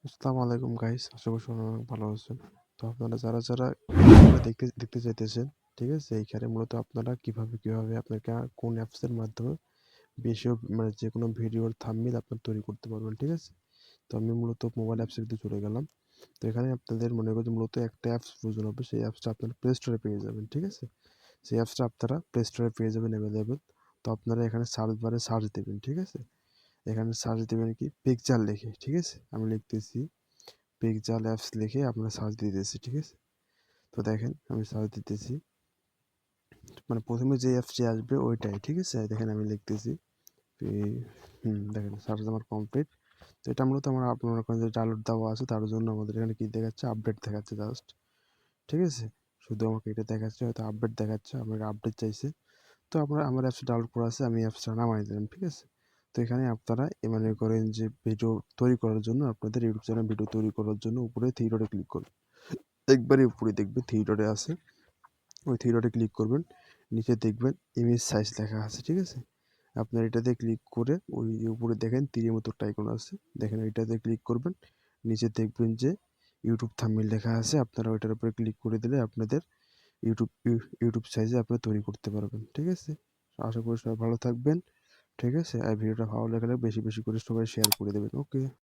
আসসালামু আলাইকুম গাইস, আশা করি সবাই অনেক ভালো আছেন। তো আপনারা যারা ভিডিওটা দেখতে চাইতেছেন, ঠিক আছে? এইখানে মূলত আপনারা কিভাবে আপনাকে কোন অ্যাপসের মাধ্যমে বেশি মানে যে কোনো ভিডিওর থাম্বনেইল আপনারা তৈরি করতে পারবেন, ঠিক আছে? তো আমি মূলত মোবাইল অ্যাপসের দিকে চলে গেলাম। তো এখানে আপনাদের মনে করেন মূলত একটা অ্যাপস প্রয়োজন হবে, সেই অ্যাপসটা আপনারা প্লে স্টোরে পেয়ে যাবেন, ঠিক আছে? সেই অ্যাপসটা আপনারা প্লে স্টোরে পেয়ে যাবেন অ্যাভেলেবল। তো আপনারা এখানে সার্চ বারে সার্চ দেবেন, ঠিক আছে? এখানে সার্চ দেবেন কি পিকচার লিখে, ঠিক আছে? আমি লিখতেছি পিকজাল অ্যাপস লিখে আপনার সার্চ দিতেছি, ঠিক আছে? তো দেখেন আমি সার্চ দিতেছি, মানে প্রথমে যে অ্যাপসটি আসবে ওইটাই, ঠিক আছে? দেখেন আমি লিখতেছি দেখেন সার্চ আমার কমপ্লিট। তো এটা মূলত আমার আপনার ওখানে যে ডাউনলোড দেওয়া আছে তার জন্য আমাদের এখানে কি দেখাচ্ছে, আপডেট দেখাচ্ছে জাস্ট, ঠিক আছে? শুধু আমাকে এটা দেখাচ্ছে, হয়তো আপডেট দেখাচ্ছে, আমার আপডেট চাইছে। তো আপনারা আমার অ্যাপসটা ডাউনলোড করা আছে, আমি অ্যাপসটা নামাই দিলাম, ঠিক আছে? তো এখানে আপনারা মনে করেন যে ভিডিও তৈরি করার জন্য আপনাদের ইউটিউব চ্যানেল ভিডিও তৈরি করার জন্য উপরে থ্রি ডটে ক্লিক করুন। একবারে উপরে দেখবেন থ্রি ডটে আছে, ওই থ্রি ডটে ক্লিক করবেন। নিচে দেখবেন ইমেজ সাইজ লেখা আছে, ঠিক আছে? আপনার এটাতে ক্লিক করে ওই উপরে দেখেন তীরের মতো একটা আইকন আছে, দেখেন ওইটাতে ক্লিক করবেন। নিচে দেখবেন যে ইউটিউব থাম্বনেইল লেখা আছে, আপনারা ওইটার উপরে ক্লিক করে দিলে আপনাদের ইউটিউব সাইজে আপনারা তৈরি করতে পারবেন, ঠিক আছে? আশা করি সবাই ভালো থাকবেন, ঠিক আছে? আর ভিডিওটা ভালো লাগলে বেশি করে সবাই শেয়ার করে দেবেন। ওকে।